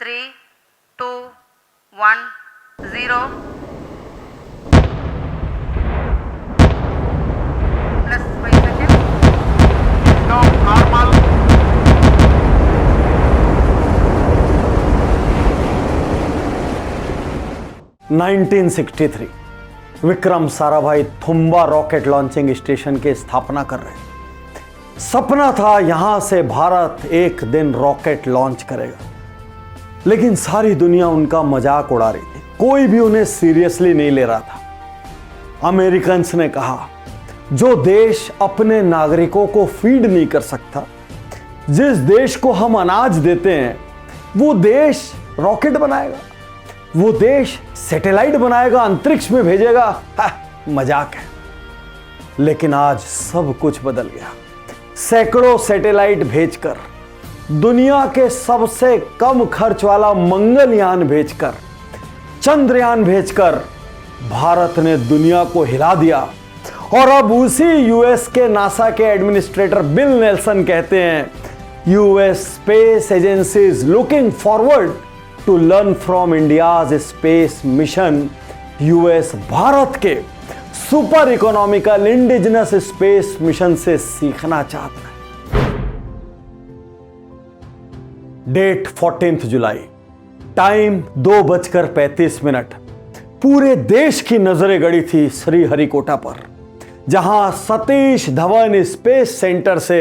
3, 2, 1, 0. Plus 5 seconds. No, normal. (1963) Vikram Sarabhai Thumba rocket launching station की स्थापना कर रहे हैं। सपना था यहां से भारत एक दिन रॉकेट लॉन्च करेगा, लेकिन सारी दुनिया उनका मजाक उड़ा रही थी। कोई भी उन्हें सीरियसली नहीं ले रहा था। अमेरिकन्स ने कहा, जो देश अपने नागरिकों को फीड नहीं कर सकता, जिस देश को हम अनाज देते हैं, वो देश रॉकेट बनाएगा, वो देश सैटेलाइट बनाएगा, अंतरिक्ष में भेजेगा, मजाक है। लेकिन आज सब कुछ बदल गया। सैकड़ों सैटेलाइट भेजकर, दुनिया के सबसे कम खर्च वाला मंगलयान भेजकर, चंद्रयान भेजकर भारत ने दुनिया को हिला दिया। और अब उसी यूएस के नासा के एडमिनिस्ट्रेटर बिल नेल्सन कहते हैं, US space agency is looking forward to learn from India's space mission. US Bharat के super economical indigenous space mission से सीखना चाहता है। डेट 14 जुलाई, टाइम 2:35। पूरे देश की नजरें गड़ी थी श्रीहरिकोटा पर, जहां सतीश धवन स्पेस सेंटर से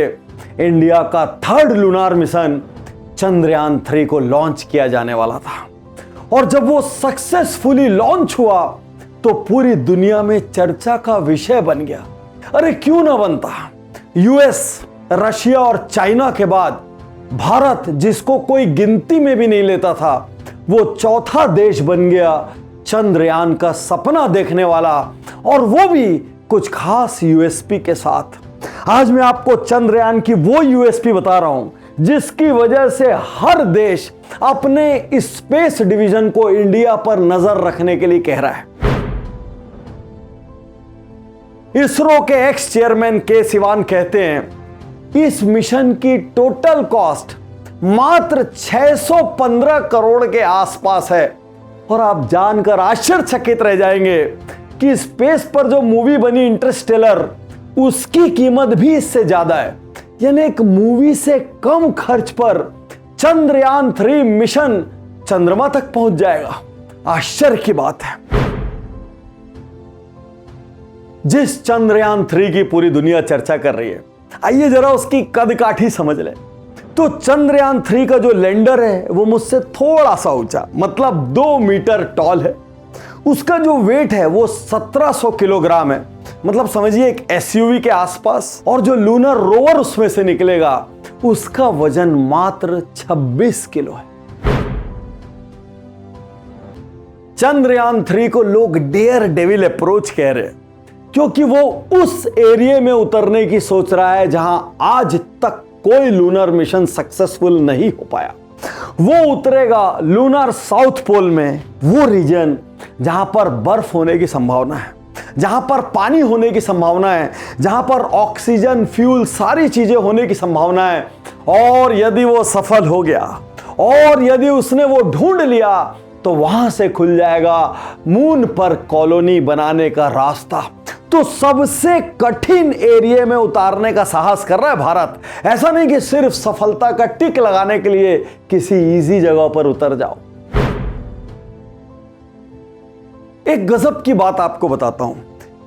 इंडिया का 3rd लूनार मिशन चंद्रयान 3 को लॉन्च किया जाने वाला था। और जब वो सक्सेसफुली लॉन्च हुआ तो पूरी दुनिया में चर्चा का विषय बन गया। अरे क्यों ना बनता। यूएस, रशिया और चाइना के बाद भारत, जिसको कोई गिनती में भी नहीं लेता था, वो 4था देश बन गया चंद्रयान का सपना देखने वाला, और वो भी कुछ खास यूएसपी के साथ। आज मैं आपको चंद्रयान की वो यूएसपी बता रहा हूं जिसकी वजह से हर देश अपने स्पेस डिवीजन को इंडिया पर नजर रखने के लिए कह रहा है। इसरो के एक्स चेयरमैन के सिवान कहते हैं, इस मिशन की टोटल कॉस्ट मात्र 615 करोड़ के आसपास है। और आप जानकर आश्चर्यचकित रह जाएंगे कि स्पेस पर जो मूवी बनी इंटरस्टेलर, उसकी कीमत भी इससे ज्यादा है। यानी एक मूवी से कम खर्च पर चंद्रयान 3 मिशन चंद्रमा तक पहुंच जाएगा। आश्चर्य की बात है। जिस चंद्रयान 3 की पूरी दुनिया चर्चा कर रही है, आइए जरा उसकी कदकाठी समझ लें। तो चंद्रयान 3 का जो लैंडर है वो मुझसे थोड़ा सा ऊंचा, मतलब 2 मीटर टॉल है। उसका जो वेट है वो 1700 किलोग्राम है, मतलब समझिए एक एसयूवी के आसपास। और जो लूनर रोवर उसमें से निकलेगा, उसका वजन मात्र 26 किलो है। चंद्रयान 3 को लोग डेयर डेविल अप्रोच कह रहे हैं, क्योंकि वो उस एरिया में उतरने की सोच रहा है जहां आज तक कोई लूनर मिशन सक्सेसफुल नहीं हो पाया। वो उतरेगा लूनर साउथ पोल में, वो रीजन जहां पर बर्फ होने की संभावना है, जहां पर पानी होने की संभावना है, जहां पर ऑक्सीजन, फ्यूल, सारी चीजें होने की संभावना है। और यदि वो सफल हो गया और यदि उसने वो ढूंढ लिया, तो वहां से खुल जाएगा मून पर कॉलोनी बनाने का रास्ता। तो सबसे कठिन एरिया में उतारने का साहस कर रहा है भारत। ऐसा नहीं कि सिर्फ सफलता का टिक लगाने के लिए किसी इजी जगह पर उतर जाओ। एक गजब की बात आपको बताता हूं।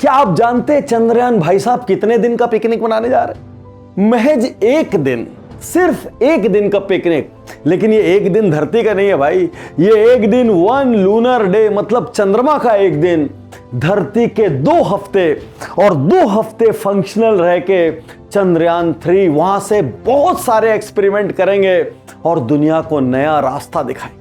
क्या आप जानते हैं चंद्रयान भाई साहब कितने दिन का पिकनिक मनाने जा रहे हैं? महज एक दिन, सिर्फ एक दिन का पिकनिक। लेकिन ये एक दिन धरती का नहीं है भाई, ये एक दिन 1 लूनर डे, मतलब चंद्रमा का एक दिन, धरती के 2 हफ्ते, और 2 हफ्ते फंक्शनल रह के चंद्रयान 3 वहां से बहुत सारे एक्सपेरिमेंट करेंगे और दुनिया को नया रास्ता दिखाएंगे।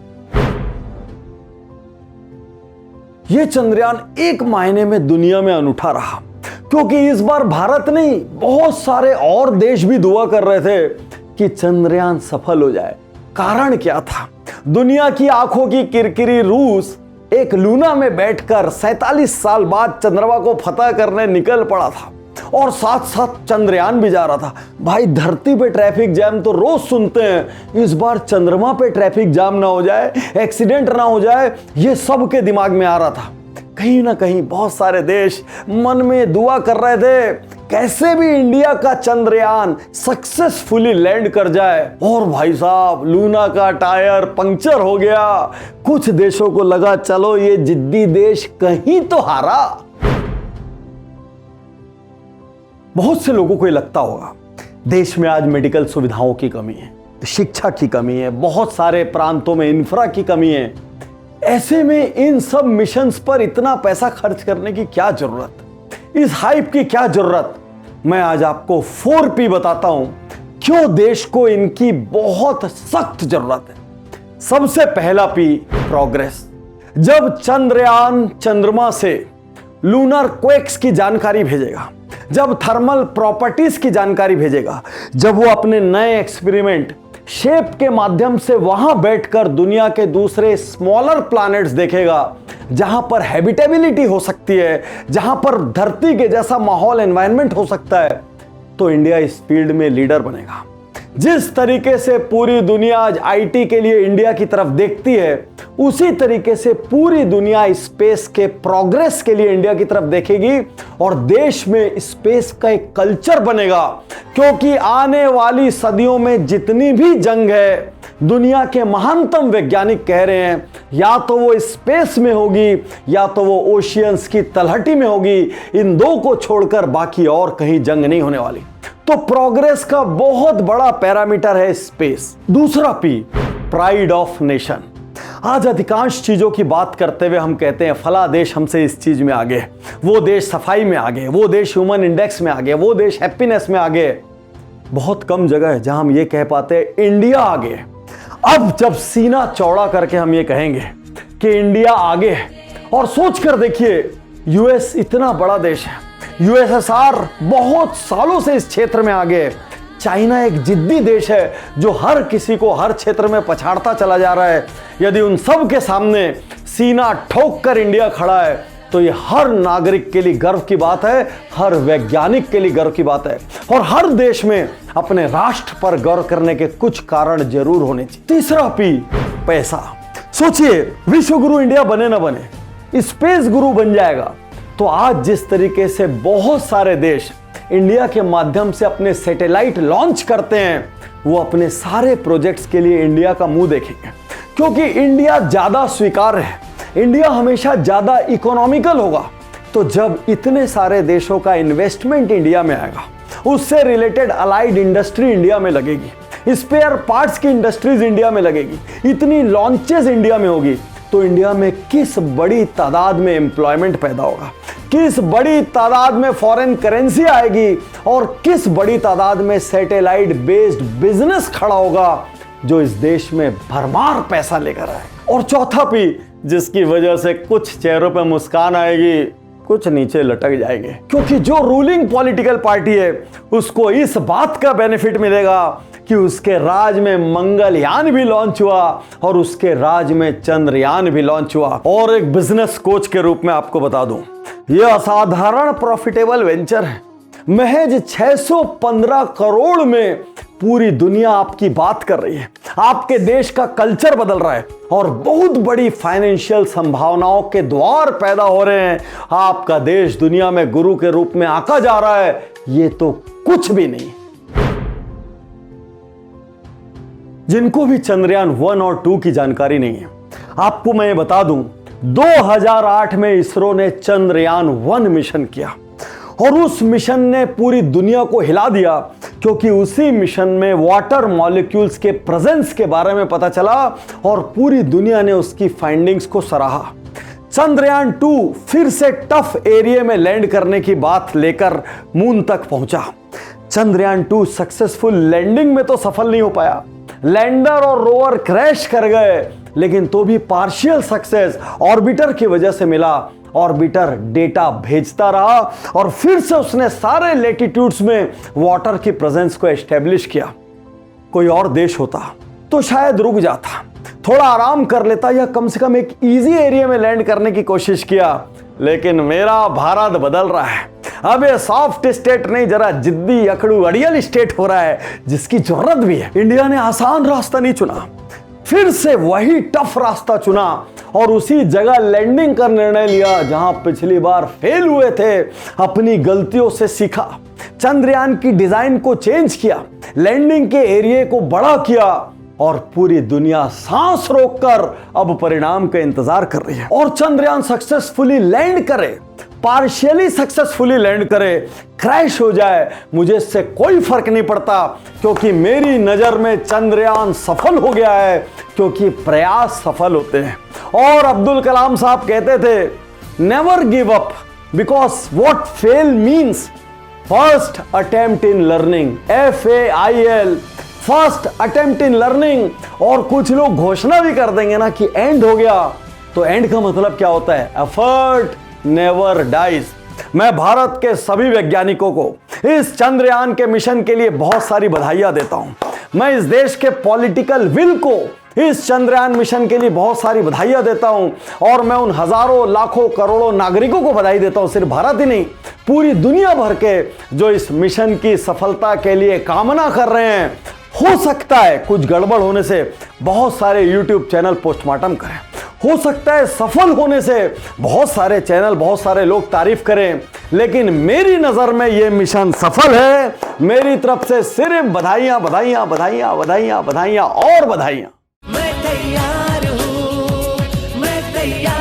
यह चंद्रयान एक मायने में दुनिया में अनूठा रहा, क्योंकि इस बार भारत नहीं, बहुत सारे और देश भी दुआ कर रहे थे कि चंद्रयान सफल हो जाए। कारण क्या था? दुनिया की आंखों की किरकिरी रूस एक लूना में बैठकर 47 साल बाद चंद्रमा को फतह करने निकल पड़ा था। और साथ साथ चंद्रयान भी जा रहा था। भाई धरती पे ट्रैफिक जैम तो रोज सुनते हैं, इस बार चंद्रमा पे ट्रैफिक जाम ना हो जाए, एक्सीडेंट ना हो जाए, ये सबके दिमाग में आ रहा था। कहीं ना कहीं बहुत सारे देश मन में दुआ कर रहे थे कैसे भी इंडिया का चंद्रयान सक्सेसफुली लैंड कर जाए। और भाई साहब लूना का टायर पंक्चर हो गया। कुछ देशों को लगा चलो ये जिद्दी देश कहीं तो हारा। बहुत से लोगों को ये लगता होगा देश में आज मेडिकल सुविधाओं की कमी है, शिक्षा की कमी है, बहुत सारे प्रांतों में इंफ्रा की कमी है। ऐसे में इन सब मिशंस पर इतना पैसा खर्च करने की क्या जरूरत, इस हाइप की क्या जरूरत। मैं आज आपको 4P बताता हूं क्यों देश को इनकी बहुत सख्त जरूरत है। सबसे पहला P प्रोग्रेस। जब चंद्रयान चंद्रमा से लूनर क्वेक्स की जानकारी भेजेगा, जब थर्मल प्रॉपर्टीज की जानकारी भेजेगा, जब वो अपने नए एक्सपेरिमेंट शेप के माध्यम से वहां बैठकर दुनिया के दूसरे स्मॉलर प्लैनेट्स देखेगा जहां पर हैबिटेबिलिटी हो सकती है, जहां पर धरती के जैसा माहौल एनवायरनमेंट हो सकता है, तो इंडिया इस फील्ड में लीडर बनेगा। जिस तरीके से पूरी दुनिया आज आईटी के लिए इंडिया की तरफ देखती है, उसी तरीके से पूरी दुनिया स्पेस के प्रोग्रेस के लिए इंडिया की तरफ देखेगी और देश में स्पेस का एक कल्चर बनेगा। क्योंकि आने वाली सदियों में जितनी भी जंग है, दुनिया के महानतम वैज्ञानिक कह रहे हैं या तो वो स्पेस में होगी या तो वो ओशियंस की तलहटी में होगी। इन दो को छोड़कर बाकी और कहीं जंग नहीं होने वाली। तो प्रोग्रेस का बहुत बड़ा पैरामीटर है स्पेस। दूसरा P प्राइड ऑफ नेशन। आज अधिकांश चीजों की बात करते हुए हम कहते हैं फला देश हमसे इस चीज में आगे, वो देश सफाई में आगे, वो देश ह्यूमन इंडेक्स में आगे, वो देश हैप्पीनेस में आगे। बहुत कम जगह है जहां हम ये कह पाते हैं इंडिया आगे। अब जब सीना चौड़ा करके हम ये कहेंगे कि इंडिया आगे है, और सोच कर देखिए यूएस इतना बड़ा देश है, यूएसएसआर बहुत सालों से इस क्षेत्र में आगे है, चाइना एक जिद्दी देश है जो हर किसी को हर क्षेत्र में पछाड़ता चला जा रहा है। यदि उन सब के सामने सीना ठोक कर इंडिया खड़ा है तो ये हर नागरिक के लिए गर्व की बात है, हर वैज्ञानिक के लिए गर्व की बात है, और हर देश में अपने राष्ट्र पर गौर करने के कुछ कारण जरूर होने चाहिए। तीसरा P पैसा। सोचिए विश्व गुरु इंडिया बने ना बने, स्पेस गुरु बन जाएगा तो आज जिस तरीके से बहुत सारे देश इंडिया के माध्यम से अपने सैटेलाइट लॉन्च करते हैं, वो अपने सारे प्रोजेक्ट्स के लिए इंडिया का मुंह देखेंगे। क्योंकि इंडिया ज्यादा स्वीकार्य है, इंडिया हमेशा ज्यादा इकोनॉमिकल होगा। तो जब इतने सारे देशों का इन्वेस्टमेंट इंडिया में आएगा, उससे रिलेटेड अलाइड इंडस्ट्री इंडिया में लगेगी, स्पेयर पार्ट्स की इंडस्ट्रीज इंडिया में लगेगी, इतनी लॉन्चेस इंडिया में होगी, तो इंडिया में किस बड़ी तादाद में एम्प्लॉयमेंट पैदा होगा, किस बड़ी तादाद में फॉरेन करेंसी आएगी, और किस बड़ी तादाद में सैटेलाइट बेस्ड बिजनेस खड़ा होगा जो इस देश में भरमार पैसा लेकर आए। और चौथा P जिसकी वजह से कुछ चेहरों पर मुस्कान आएगी, कुछ नीचे लटक जाएंगे। क्योंकि जो रूलिंग पॉलिटिकल पार्टी है उसको इस बात का बेनिफिट मिलेगा कि उसके राज में मंगलयान भी लॉन्च हुआ और उसके राज में चंद्रयान भी लॉन्च हुआ। और एक बिजनेस कोच के रूप में आपको बता दूं, यह असाधारण प्रॉफिटेबल वेंचर है। महज 615 करोड़ में पूरी दुनिया आपकी बात कर रही है, आपके देश का कल्चर बदल रहा है और बहुत बड़ी फाइनेंशियल संभावनाओं के द्वार पैदा हो रहे हैं। आपका देश दुनिया में गुरु के रूप में आका जा रहा है, ये तो कुछ भी नहीं। जिनको भी चंद्रयान 1 और 2 की जानकारी नहीं है, आपको मैं ये बता दूं, 2008 में इसरो ने चंद्रयान 1 मिशन किया और उस मिशन ने पूरी दुनिया को हिला दिया, क्योंकि उसी मिशन में वाटर मॉलिक्यूल्स के प्रेजेंस के बारे में पता चला और पूरी दुनिया ने उसकी फाइंडिंग्स को सराहा। चंद्रयान 2 फिर से टफ एरिया में लैंड करने की बात लेकर मून तक पहुंचा। चंद्रयान 2 सक्सेसफुल लैंडिंग में तो सफल नहीं हो पाया, लैंडर और रोवर क्रैश कर गए, लेकिन तो भी पार्शियल सक्सेस ऑर्बिटर की वजह से मिला। ऑर्बिटर डेटा भेजता रहा और फिर से उसने सारे लेटिट्यूड्स में वाटर की प्रेजेंस को एस्टेब्लिश किया। कोई और देश होता तो शायद रुक जाता, थोड़ा आराम कर लेता या कम से कम एक इजी एरिया में लैंड करने की कोशिश किया। लेकिन मेरा भारत बदल रहा है, अब ये सॉफ्ट स्टेट नहीं, जरा जिद्दी अकड़ू अड़ियल स्टेट हो रहा है, जिसकी जरूरत भी है। इंडिया ने आसान रास्ता नहीं चुना, फिर से वही टफ रास्ता चुना और उसी जगह लैंडिंग का निर्णय लिया जहां पिछली बार फेल हुए थे। अपनी गलतियों से सीखा, चंद्रयान की डिजाइन को चेंज किया, लैंडिंग के एरिया को बड़ा किया और पूरी दुनिया सांस रोककर अब परिणाम का इंतजार कर रही है। और चंद्रयान सक्सेसफुली लैंड करे, पार्शियली सक्सेसफुली लैंड करे, क्रैश हो जाए, मुझे इससे कोई फर्क नहीं पड़ता, क्योंकि मेरी नजर में चंद्रयान सफल हो गया है, क्योंकि प्रयास सफल होते हैं। और अब्दुल कलाम साहब कहते थे never give up, because what fail means first attempt in learning, FAIL, first attempt in learning. और कुछ लोग घोषणा भी कर देंगे ना कि एंड हो गया, तो एंड का मतलब क्या होता है? Effort never dies. मैं भारत के सभी वैज्ञानिकों को इस चंद्रयान के मिशन के लिए बहुत सारी बधाइयां देता हूं। मैं इस देश के पॉलिटिकल विल को इस चंद्रयान मिशन के लिए बहुत सारी बधाइयां देता हूं। और मैं उन हजारों लाखों करोड़ों नागरिकों को बधाई देता हूं, सिर्फ भारत ही नहीं, पूरी दुनिया भर के, जो इस मिशन की सफलता के लिए कामना कर रहे हैं। हो सकता है कुछ गड़बड़ होने से बहुत सारे YouTube चैनल पोस्टमार्टम करें, हो सकता है सफल होने से बहुत सारे चैनल, बहुत सारे लोग तारीफ करें, लेकिन मेरी नजर में यह मिशन सफल है। मेरी तरफ से सिर्फ बधाइयां, बधाइयां, बधाइयां, बधाइयां, बधाइयां और बधाइयां। मैं तैयार हूं, मैं तैयार